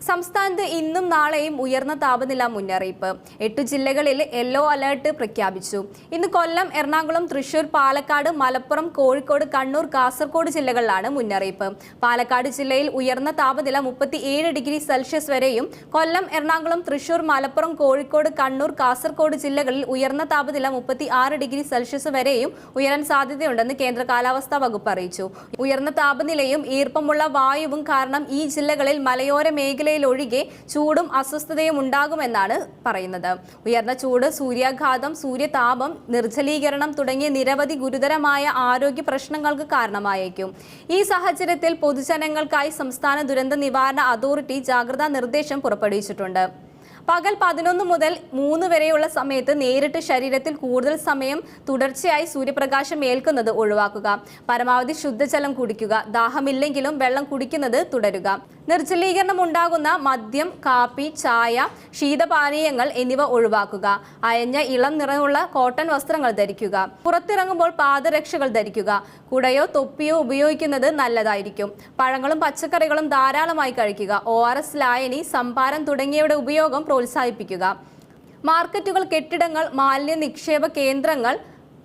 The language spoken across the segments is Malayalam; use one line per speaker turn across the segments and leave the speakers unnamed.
സംസ്ഥാനത്ത് ഇന്നും നാളെയും ഉയർന്ന താപനില മുന്നറിയിപ്പ്. 8 ജില്ലകളിൽ യെല്ലോ അലർട്ട് പ്രഖ്യാപിച്ചു. ഇന്ന് കൊല്ലം, എറണാകുളം, തൃശൂർ, പാലക്കാട്, മലപ്പുറം, കോഴിക്കോട്, കണ്ണൂർ, കാസർഗോഡ് ജില്ലകളിലാണ് മുന്നറിയിപ്പ്. പാലക്കാട് ജില്ലയിൽ ഉയർന്ന താപനില 37 ഡിഗ്രി സെൽഷ്യസ് വരെയും, കൊല്ലം, എറണാകുളം, തൃശൂർ, മലപ്പുറം, കോഴിക്കോട്, കണ്ണൂർ, കാസർഗോഡ് ജില്ലകളിൽ ഉയർന്ന താപനില 36 ഡിഗ്രി സെൽഷ്യസ് വരെയും ഉയരാൻ സാധ്യതയുണ്ടെന്ന് കേന്ദ്ര കാലാവസ്ഥാ വകുപ്പ് അറിയിച്ചു. ഉയർന്ന താപനിലയും ഈർപ്പമുള്ള വായുവും കാരണം ഈ ജില്ലകളിൽ മലയോര മേഖല ഒഴികെ ചൂടും അസ്വസ്ഥതയും ഉണ്ടാകുമെന്നാണ് പറയുന്നത്. ഉയർന്ന ചൂട്, സൂര്യാഘാതം, സൂര്യതാപം, നിർജ്ജലീകരണം തുടങ്ങിയ നിരവധി ഗുരുതരമായ ആരോഗ്യ പ്രശ്നങ്ങൾക്ക് കാരണമായേക്കും. ഈ സാഹചര്യത്തിൽ പൊതുജനങ്ങൾക്കായി സംസ്ഥാന ദുരന്ത നിവാരണ അതോറിറ്റി ജാഗ്രതാ നിർദ്ദേശം പുറപ്പെടുവിച്ചിട്ടുണ്ട്. പകൽ 11 മുതൽ 3 വരെയുള്ള സമയത്ത് നേരിട്ട് ശരീരത്തിൽ കൂടുതൽ സമയം തുടർച്ചയായി സൂര്യപ്രകാശം ഏൽക്കുന്നത് ഒഴിവാക്കുക. പരമാവധി ശുദ്ധജലം കുടിക്കുക. ദാഹമില്ലെങ്കിലും വെള്ളം കുടിക്കുന്നത് തുടരുക. നിർജ്ജലീകരണം ഉണ്ടാകുന്ന മദ്യം, കാപ്പി, ചായ, ശീതപാനീയങ്ങൾ എന്നിവ ഒഴിവാക്കുക. അയഞ്ഞ ഇളം നിറമുള്ള കോട്ടൺ വസ്ത്രങ്ങൾ ധരിക്കുക. പുറത്തിറങ്ങുമ്പോൾ പാദരക്ഷകൾ ധരിക്കുക. കുടയോ തൊപ്പിയോ ഉപയോഗിക്കുന്നത് നല്ലതായിരിക്കും. പഴങ്ങളും പച്ചക്കറികളും ധാരാളമായി കഴിക്കുക. ORS ലായനി, സംഭാരം തുടങ്ങിയവയുടെ ഉപയോഗം പ്രോത്സാഹിപ്പിക്കുക. മാർക്കറ്റുകൾ, കെട്ടിടങ്ങൾ, മാലിന്യ നിക്ഷേപ കേന്ദ്രങ്ങൾ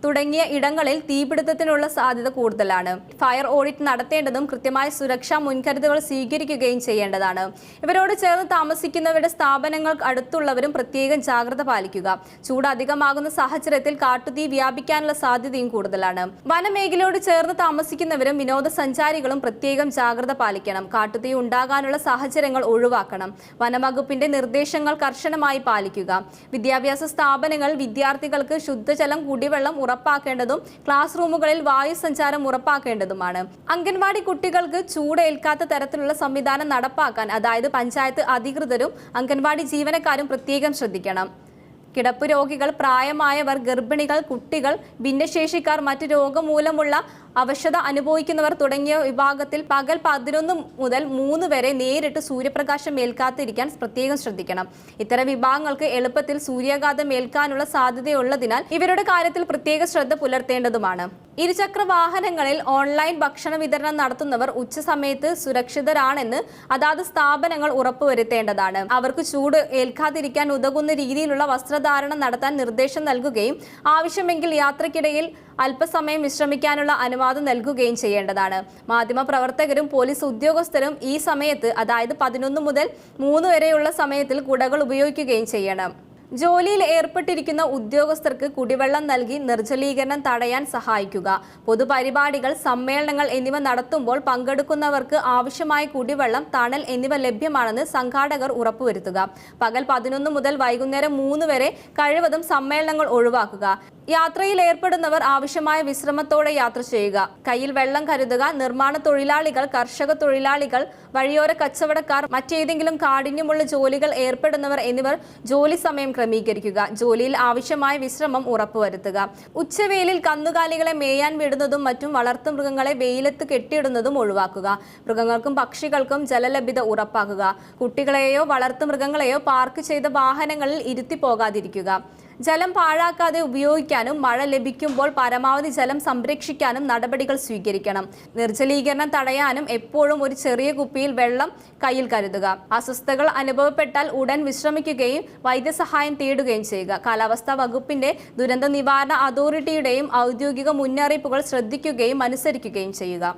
തുടങ്ങിയ ഇടങ്ങളിൽ തീപിടുത്തത്തിനുള്ള സാധ്യത കൂടുതലാണ്. ഫയർ ഓഡിറ്റ് നടത്തേണ്ടതും കൃത്യമായ സുരക്ഷാ മുൻകരുതലുകൾ സ്വീകരിക്കുകയും ചെയ്യേണ്ടതാണ്. ഇവരോട് ചേർന്ന് താമസിക്കുന്നവരുടെ സ്ഥാപനങ്ങൾക്ക് അടുത്തുള്ളവരും പ്രത്യേകം ജാഗ്രത പാലിക്കുക. ചൂട് അധികമാകുന്ന സാഹചര്യത്തിൽ കാട്ടുതീ വ്യാപിക്കാനുള്ള സാധ്യതയും കൂടുതലാണ്. വനമേഖലയോട് ചേർന്ന് താമസിക്കുന്നവരും വിനോദസഞ്ചാരികളും പ്രത്യേകം ജാഗ്രത പാലിക്കണം. കാട്ടുതീ ഉണ്ടാകാനുള്ള സാഹചര്യങ്ങൾ ഒഴിവാക്കണം. വനംവകുപ്പിന്റെ നിർദ്ദേശങ്ങൾ കർശനമായി പാലിക്കുക. വിദ്യാഭ്യാസ സ്ഥാപനങ്ങൾ വിദ്യാർത്ഥികൾക്ക് ശുദ്ധജലം, കുടിവെള്ളം ഉറപ്പാക്കേണ്ടതും ക്ലാസ് റൂമുകളിൽ വായു സഞ്ചാരം ഉറപ്പാക്കേണ്ടതുമാണ്. അംഗൻവാടി കുട്ടികൾക്ക് ചൂടേൽക്കാത്ത തരത്തിലുള്ള സംവിധാനം നടപ്പാക്കാൻ അതായത് പഞ്ചായത്ത് അധികൃതരും അംഗൻവാടി ജീവനക്കാരും പ്രത്യേകം ശ്രദ്ധിക്കണം. കിടപ്പ് രോഗികൾ, പ്രായമായവർ, ഗർഭിണികൾ, കുട്ടികൾ, ഭിന്നശേഷിക്കാർ, മറ്റു രോഗമൂലമുള്ള അവശത അനുഭവിക്കുന്നവർ തുടങ്ങിയ വിഭാഗത്തിൽ പകൽ 11 മുതൽ 3 വരെ നേരിട്ട് സൂര്യപ്രകാശം ഏൽക്കാതിരിക്കാൻ പ്രത്യേകം ശ്രദ്ധിക്കണം. ഇത്തരം വിഭാഗങ്ങൾക്ക് എളുപ്പത്തിൽ സൂര്യാഘാതം ഏൽക്കാനുള്ള സാധ്യതയുള്ളതിനാൽ ഇവരുടെ കാര്യത്തിൽ പ്രത്യേക ശ്രദ്ധ പുലർത്തേണ്ടതുമാണ്. ഇരുചക്ര വാഹനങ്ങളിൽ ഓൺലൈൻ ഭക്ഷണ വിതരണം നടത്തുന്നവർ ഉച്ചസമയത്ത് സുരക്ഷിതരാണെന്ന് അതാത് സ്ഥാപനങ്ങൾ ഉറപ്പുവരുത്തേണ്ടതാണ്. അവർക്ക് ചൂട് ഏൽക്കാതിരിക്കാൻ ഉതകുന്ന രീതിയിലുള്ള വസ്ത്രധാരണം നടത്താൻ നിർദ്ദേശം നൽകുകയും ആവശ്യമെങ്കിൽ യാത്രക്കിടയിൽ അല്പസമയം വിശ്രമിക്കാനുള്ള അനുവാദം നൽകുകയും ചെയ്യേണ്ടതാണ്. മാധ്യമപ്രവർത്തകരും പോലീസ് ഉദ്യോഗസ്ഥരും ഈ സമയത്ത് അതായത് 11 മുതൽ 3 വരെയുള്ള സമയത്തിൽ കുടകൾ ഉപയോഗിക്കുകയും ചെയ്യണം. ജോലിയിൽ ഏർപ്പെട്ടിരിക്കുന്ന ഉദ്യോഗസ്ഥർക്ക് കുടിവെള്ളം നൽകി നിർജ്ജലീകരണം തടയാൻ സഹായിക്കുക. പൊതുപരിപാടികൾ, സമ്മേളനങ്ങൾ എന്നിവ നടത്തുമ്പോൾ പങ്കെടുക്കുന്നവർക്ക് ആവശ്യമായ കുടിവെള്ളം, തണൽ എന്നിവ ലഭ്യമാണെന്ന് സംഘാടകർ ഉറപ്പുവരുത്തുക. പകൽ 11 മുതൽ വൈകുന്നേരം 3 വരെ കഴിവതും സമ്മേളനങ്ങൾ ഒഴിവാക്കുക. യാത്രയിൽ ഏർപ്പെടുന്നവർ ആവശ്യമായ വിശ്രമത്തോടെ യാത്ര ചെയ്യുക. കയ്യിൽ വെള്ളം കരുതുക. നിർമ്മാണ തൊഴിലാളികൾ, കർഷക തൊഴിലാളികൾ, വഴിയോര കച്ചവടക്കാർ, മറ്റേതെങ്കിലും കാഠിന്യമുള്ള ജോലികൾ ഏർപ്പെടുന്നവർ എന്നിവർ ജോലി സമയം ക്രമീകരിക്കുക. ജോലിയിൽ ആവശ്യമായ വിശ്രമം ഉറപ്പുവരുത്തുക. ഉച്ചവെയിലിൽ കന്നുകാലികളെ മേയാൻ വിടുന്നതും മറ്റും വളർത്തുമൃഗങ്ങളെ വെയിലത്ത് കെട്ടിയിടുന്നതും ഒഴിവാക്കുക. മൃഗങ്ങൾക്കും പക്ഷികൾക്കും ജലലഭ്യത ഉറപ്പാക്കുക. കുട്ടികളെയോ വളർത്തുമൃഗങ്ങളെയോ പാർക്ക് ചെയ്ത വാഹനങ്ങളിൽ ഇരുത്തി പോകാതിരിക്കുക. ജലം പാഴാക്കാതെ ഉപയോഗിക്കാനും മഴ ലഭിക്കുമ്പോൾ പരമാവധി ജലം സംരക്ഷിക്കാനും നടപടികൾ സ്വീകരിക്കണം. നിർജ്ജലീകരണം തടയാനും എപ്പോഴും ഒരു ചെറിയ കുപ്പിയിൽ വെള്ളം കയ്യിൽ കരുതുക. അസ്വസ്ഥതകൾ അനുഭവപ്പെട്ടാൽ ഉടൻ വിശ്രമിക്കുകയും വൈദ്യസഹായം തേടുകയും ചെയ്യുക. കാലാവസ്ഥാ വകുപ്പിന്റെ ദുരന്ത നിവാരണ അതോറിറ്റിയുടെയും ഔദ്യോഗിക മുന്നറിയിപ്പുകൾ ശ്രദ്ധിക്കുകയും അനുസരിക്കുകയും ചെയ്യുക.